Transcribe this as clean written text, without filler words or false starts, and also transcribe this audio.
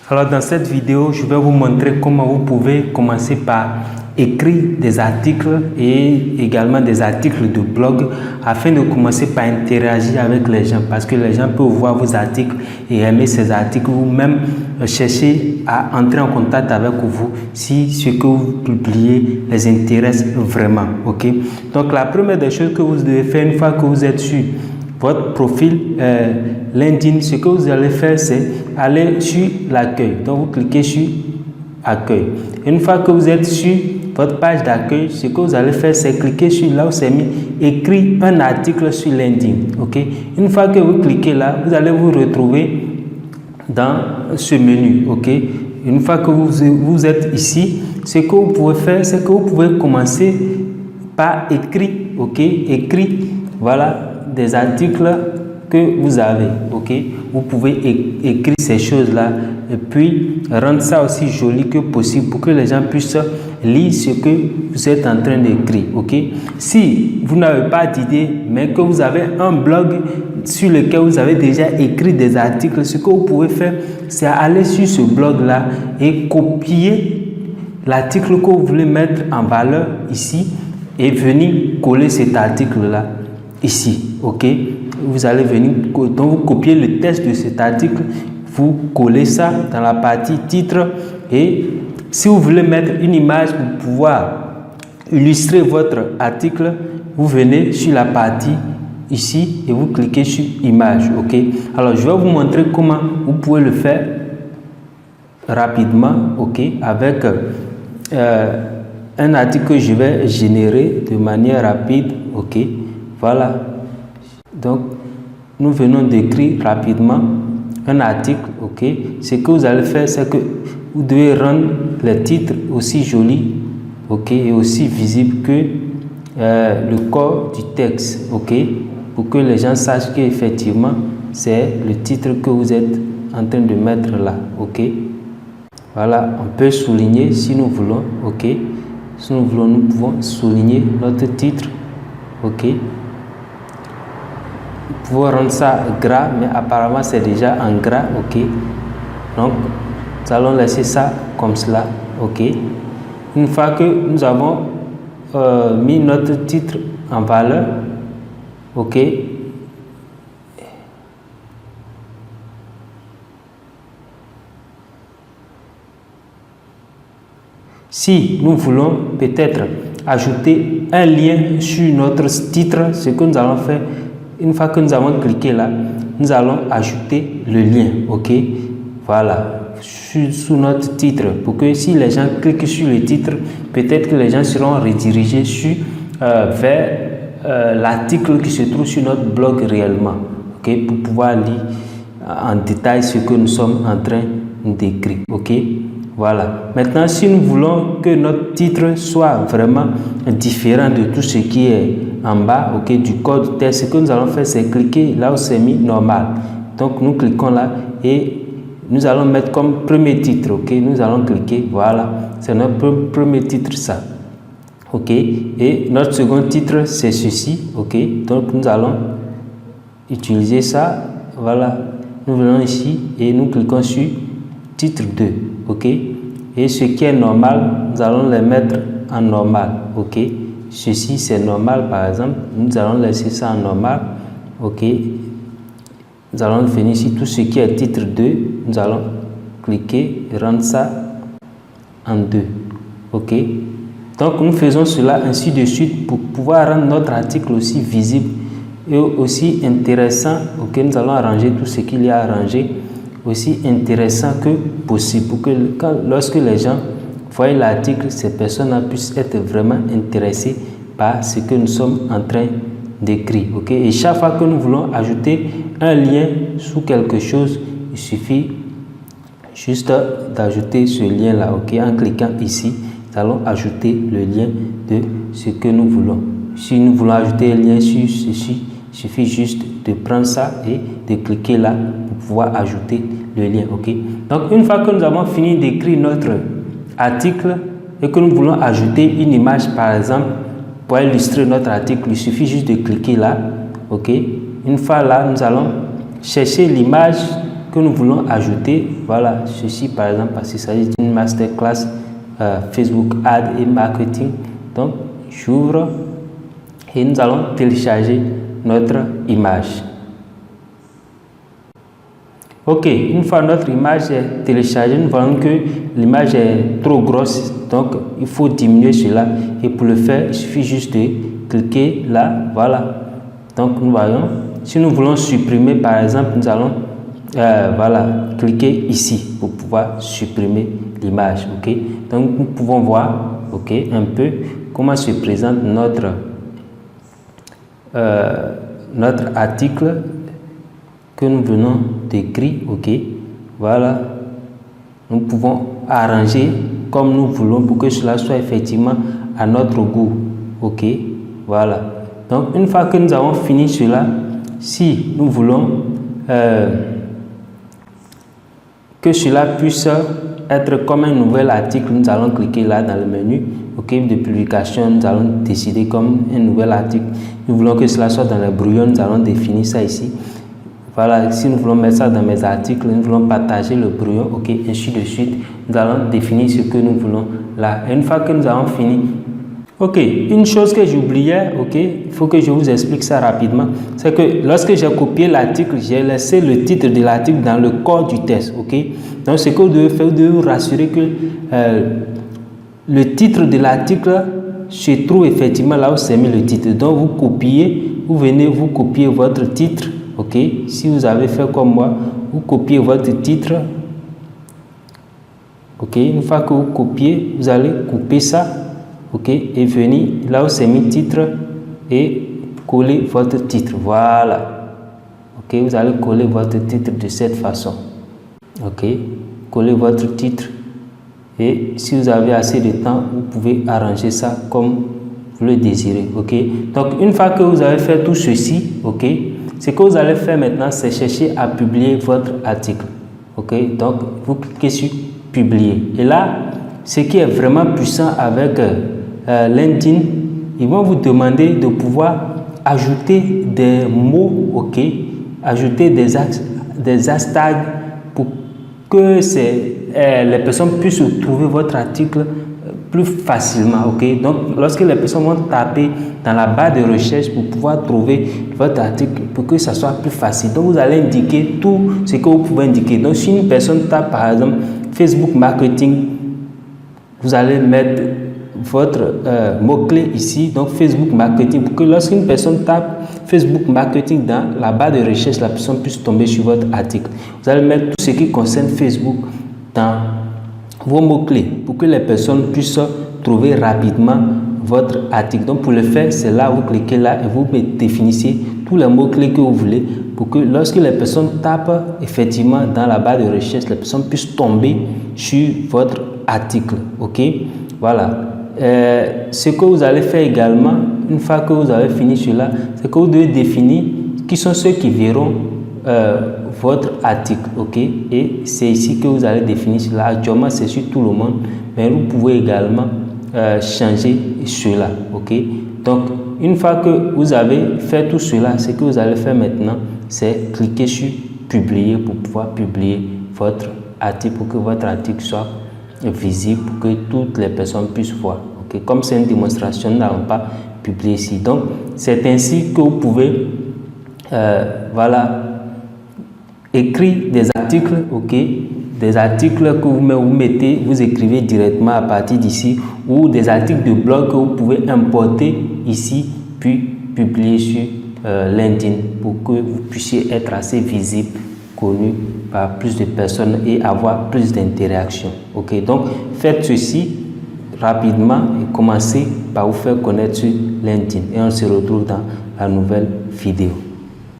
Alors dans cette vidéo, je vais vous montrer comment vous pouvez commencer par écrire des articles et également des articles de blog afin de commencer par interagir avec les gens, parce que les gens peuvent voir vos articles et aimer ces articles ou même chercher à entrer en contact avec vous si ce que vous publiez les intéresse vraiment. Ok? Donc la première des choses que vous devez faire une fois que vous êtes sur votre profil LinkedIn, ce que vous allez faire, c'est aller sur l'accueil. Donc, vous cliquez sur accueil. Une fois que vous êtes sur votre page d'accueil, ce que vous allez faire, c'est cliquer sur là où c'est mis écrire un article sur LinkedIn. Ok? Une fois que vous cliquez là, vous allez vous retrouver dans ce menu. Ok? Une fois que vous êtes ici, ce que vous pouvez faire, c'est que vous pouvez commencer par écrire. Ok? Écrire, voilà, des articles que vous avez, ok? Vous pouvez écrire ces choses-là et puis rendre ça aussi joli que possible pour que les gens puissent lire ce que vous êtes en train d'écrire, ok? Si vous n'avez pas d'idée, mais que vous avez un blog sur lequel vous avez déjà écrit des articles, ce que vous pouvez faire, c'est aller sur ce blog-là et copier l'article que vous voulez mettre en valeur ici et venir coller cet article-là ici, ok? Vous allez venir, donc vous copiez le texte de cet article, vous collez ça dans la partie titre et si vous voulez mettre une image pour pouvoir illustrer votre article, vous venez sur la partie ici et vous cliquez sur image, ok? Alors je vais vous montrer comment vous pouvez le faire rapidement, ok? Avec un article que je vais générer de manière rapide, ok? Voilà, donc nous venons d'écrire rapidement un article, ok? Ce que vous allez faire, c'est que vous devez rendre les titres aussi jolis, ok? Et aussi visibles que le corps du texte, ok? Pour que les gens sachent qu'effectivement, c'est le titre que vous êtes en train de mettre là, ok? Voilà, on peut souligner si nous voulons, ok? Si nous voulons, nous pouvons souligner notre titre, ok? Vous pouvez rendre ça gras, mais apparemment c'est déjà en gras, ok? Donc, nous allons laisser ça comme cela, ok? Une fois que nous avons mis notre titre en valeur, ok? Si nous voulons peut-être ajouter un lien sur notre titre, ce que nous allons faire, une fois que nous avons cliqué là, nous allons ajouter le lien, ok? Voilà, sous notre titre, pour que si les gens cliquent sur le titre, peut-être que les gens seront redirigés vers l'article qui se trouve sur notre blog réellement, ok? Pour pouvoir lire en détail ce que nous sommes en train d'écrire, ok? Voilà. Maintenant, si nous voulons que notre titre soit vraiment différent de tout ce qui est en bas, ok, du code texte, ce que nous allons faire, c'est cliquer là où c'est mis normal. Donc, nous cliquons là et nous allons mettre comme premier titre, ok. Nous allons cliquer, voilà, c'est notre premier titre, ça, ok. Et notre second titre, c'est ceci, ok. Donc, nous allons utiliser ça, voilà. Nous venons ici et nous cliquons sur titre 2, ok. Et ce qui est normal, nous allons les mettre en normal, ok. Ceci c'est normal par exemple, nous allons laisser ça en normal, ok. Nous allons venir ici, tout ce qui est titre 2, nous allons cliquer et rendre ça en 2, ok. Donc nous faisons cela ainsi de suite pour pouvoir rendre notre article aussi visible et aussi intéressant, ok. Nous allons arranger tout ce qu'il y a à arranger, aussi intéressant que possible pour que lorsque les gens voient l'article, ces personnes puissent être vraiment intéressées par ce que nous sommes en train d'écrire, ok. Et chaque fois que nous voulons ajouter un lien sous quelque chose, il suffit juste d'ajouter ce lien là, ok. En cliquant ici, nous allons ajouter le lien de ce que nous voulons. Si nous voulons ajouter un lien sur ceci, il suffit juste de prendre ça et de cliquer là pour pouvoir ajouter le lien, ok. Donc une fois que nous avons fini d'écrire notre article et que nous voulons ajouter une image par exemple pour illustrer notre article, il suffit juste de cliquer là, ok. Une fois là, nous allons chercher l'image que nous voulons ajouter, voilà, ceci par exemple, parce qu'il s'agit d'une masterclass Facebook Ad et Marketing. Donc, j'ouvre et nous allons télécharger notre image. Ok, une fois notre image est téléchargée, nous voyons que l'image est trop grosse, donc il faut diminuer cela. Et pour le faire, il suffit juste de cliquer là, voilà. Donc nous voyons, si nous voulons supprimer par exemple, nous allons voilà, cliquer ici pour pouvoir supprimer l'image. Ok, donc nous pouvons voir, ok, un peu comment se présente notre article que nous venons d'écrire. Ok, voilà, nous pouvons arranger comme nous voulons pour que cela soit effectivement à notre goût. Ok, voilà. Donc une fois que nous avons fini cela, si nous voulons que cela puisse être comme un nouvel article, nous allons cliquer là dans le menu, ok, de publication. Nous allons décider comme un nouvel article. Nous voulons que cela soit dans le brouillon, nous allons définir ça ici. Voilà, si nous voulons mettre ça dans mes articles, nous voulons partager le brouillon, ok, ainsi de suite. Nous allons définir ce que nous voulons là. Et une fois que nous avons fini, ok, une chose que j'oubliais, ok, il faut que je vous explique ça rapidement, c'est que lorsque j'ai copié l'article, j'ai laissé le titre de l'article dans le corps du texte, ok. Donc ce que vous devez faire, vous devez vous rassurer que le titre de l'article se trouve effectivement là où c'est mis le titre. Donc vous copiez, vous venez, vous copiez votre titre, ok. Si vous avez fait comme moi, vous copiez votre titre, ok. Une fois que vous copiez, vous allez couper ça. Ok, et venir là où c'est mis titre et coller votre titre. Voilà. Ok, vous allez coller votre titre de cette façon. Ok, coller votre titre. Et si vous avez assez de temps, vous pouvez arranger ça comme vous le désirez. Ok, donc une fois que vous avez fait tout ceci, ok, ce que vous allez faire maintenant, c'est chercher à publier votre article. Ok, donc vous cliquez sur publier. Et là, ce qui est vraiment puissant avec LinkedIn, ils vont vous demander de pouvoir ajouter des mots, ok, ajouter des hashtags pour que les personnes puissent trouver votre article plus facilement, ok. Donc lorsque les personnes vont taper dans la barre de recherche pour pouvoir trouver votre article, pour que ça soit plus facile, donc vous allez indiquer tout ce que vous pouvez indiquer. Donc si une personne tape par exemple Facebook Marketing, vous allez mettre votre mot-clé ici, donc Facebook Marketing, pour que lorsqu'une personne tape Facebook Marketing dans la barre de recherche, la personne puisse tomber sur votre article. Vous allez mettre tout ce qui concerne Facebook dans vos mots-clés pour que les personnes puissent trouver rapidement votre article. Donc pour le faire, c'est là, vous cliquez là et vous définissez tous les mots-clés que vous voulez pour que lorsque les personnes tapent effectivement dans la barre de recherche, les personnes puissent tomber sur votre article. Ok, voilà. Ce que vous allez faire également, une fois que vous avez fini cela, c'est que vous devez définir qui sont ceux qui verront votre article, ok. Et c'est ici que vous allez définir cela. Actuellement, c'est sur tout le monde, mais vous pouvez également changer cela, ok. Donc, une fois que vous avez fait tout cela, ce que vous allez faire maintenant, c'est cliquer sur publier pour pouvoir publier votre article, pour que votre article soit visible, pour que toutes les personnes puissent voir. Okay? Comme c'est une démonstration, nous n'allons pas publier ici. Donc, c'est ainsi que vous pouvez voilà, écrire des articles, ok, des articles que vous mettez, vous écrivez directement à partir d'ici, ou des articles de blog que vous pouvez importer ici, puis publier sur LinkedIn pour que vous puissiez être assez visible, connu par plus de personnes et avoir plus d'interactions. Ok, donc faites ceci rapidement et commencez par vous faire connaître sur LinkedIn et on se retrouve dans la nouvelle vidéo.